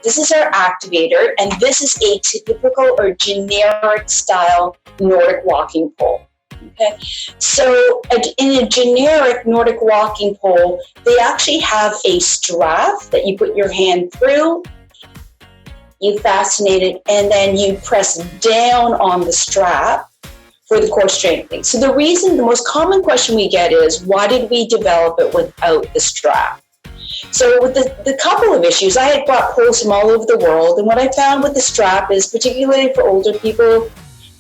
This is our Activator, and this is a typical or generic style Nordic walking pole. Okay, so in a generic Nordic walking pole, they actually have a strap that you put your hand through, you fasten it, and then you press down on the strap for the core strengthening. So the most common question we get is, why did we develop it without the strap? So with the couple of issues, I had bought poles from all over the world, and what I found with the strap is, particularly for older people,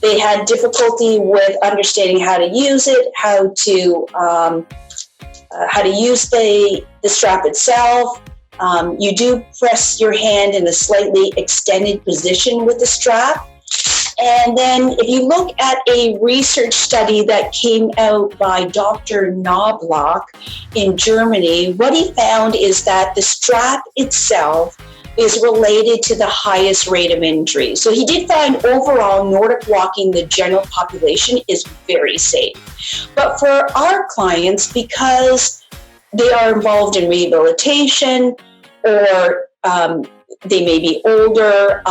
they had difficulty with understanding how to use it, how to use the strap itself. You do press your hand in a slightly extended position with the strap. And then if you look at a research study that came out by Dr. Knobloch in Germany, what he found is that the strap itself is related to the highest rate of injury. So he did find overall Nordic walking, the general population, is very safe. But for our clients, because they are involved in rehabilitation or they may be older,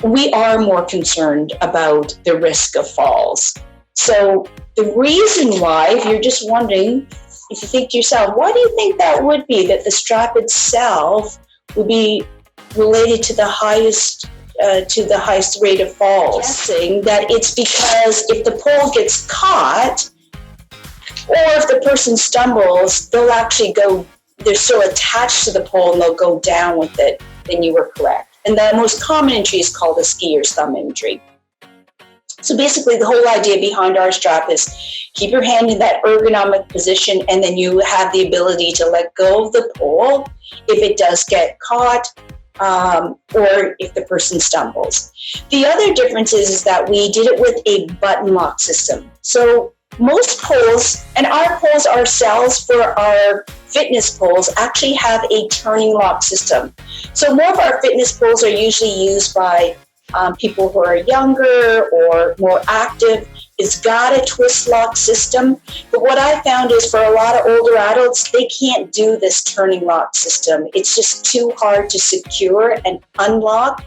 we are more concerned about the risk of falls. So the reason why, if you're just wondering, if you think to yourself, why do you think that would be, that the strap itself would be related to the highest rate of falls? Guessing that it's because if the pole gets caught, or if the person stumbles, they'll actually they're still attached to the pole and they'll go down with it. Then you were correct. And the most common injury is called a skier's thumb injury. So basically the whole idea behind our strap is keep your hand in that ergonomic position, and then you have the ability to let go of the pole if it does get caught or if the person stumbles. The other difference is that we did it with a button lock system. So most poles, and our poles ourselves for our fitness poles, actually have a turning lock system. So more of our fitness poles are usually used by people who are younger or more active. It's got a twist lock system. But what I found is for a lot of older adults, they can't do this turning lock system. It's just too hard to secure and unlock.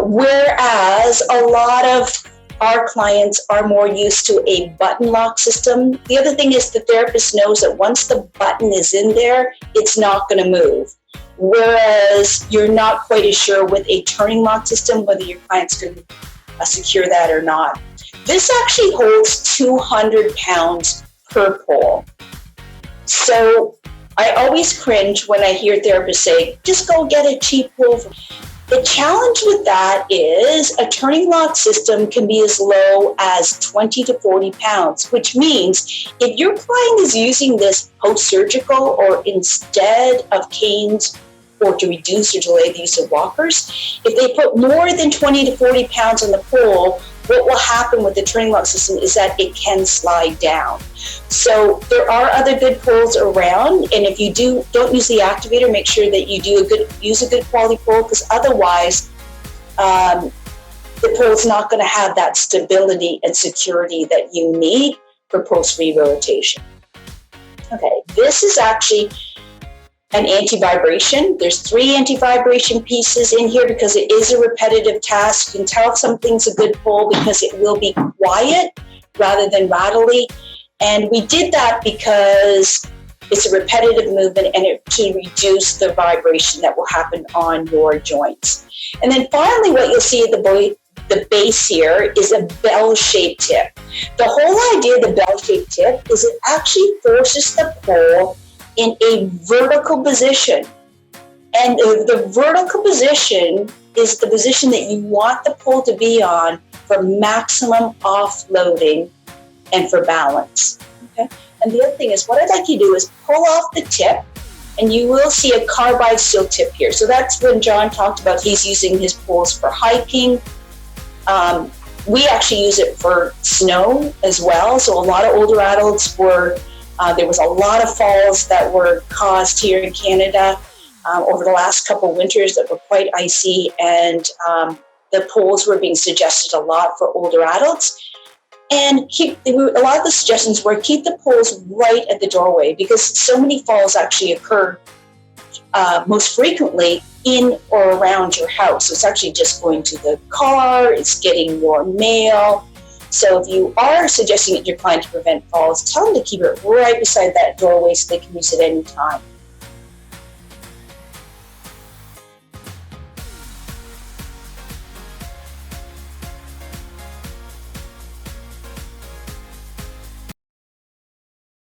Whereas a lot of our clients are more used to a button lock system. The other thing is the therapist knows that once the button is in there, it's not going to move. Whereas you're not quite as sure with a turning lock system whether your client's going to secure that or not. This actually holds 200 pounds per pole. So I always cringe when I hear therapists say, just go get a cheap pole. The challenge with that is a turning lock system can be as low as 20 to 40 pounds, which means if your client is using this post-surgical or instead of canes or to reduce or delay the use of walkers, if they put more than 20 to 40 pounds on the pole, what will happen with the turning lock system is that it can slide down. So there are other good poles around, and if you don't use the Activator, make sure that you use a good quality pole, because otherwise the pole is not going to have that stability and security that you need for post-rehabilitation. Okay, this is actually an anti-vibration. There's 3 anti-vibration pieces in here because it is a repetitive task. You can tell if something's a good pole because it will be quiet rather than rattly. And we did that because it's a repetitive movement and to reduce the vibration that will happen on your joints. And then finally, what you'll see at the base here is a bell-shaped tip. The whole idea of the bell-shaped tip is it actually forces the pole in a vertical position. And the vertical position is the position that you want the pole to be on for maximum offloading and for balance. Okay? And the other thing is, what I'd like you to do is pull off the tip, and you will see a carbide steel tip here. So that's when John talked about he's using his poles for hiking. We actually use it for snow as well. So a lot of older adults there was a lot of falls that were caused here in Canada over the last couple of winters that were quite icy, and the poles were being suggested a lot for older adults. And a lot of the suggestions were keep the poles right at the doorway, because so many falls actually occur most frequently in or around your house. So it's actually just going to the car, it's getting your mail. So if you are suggesting that your client to prevent falls, tell them to keep it right beside that doorway so they can use it anytime.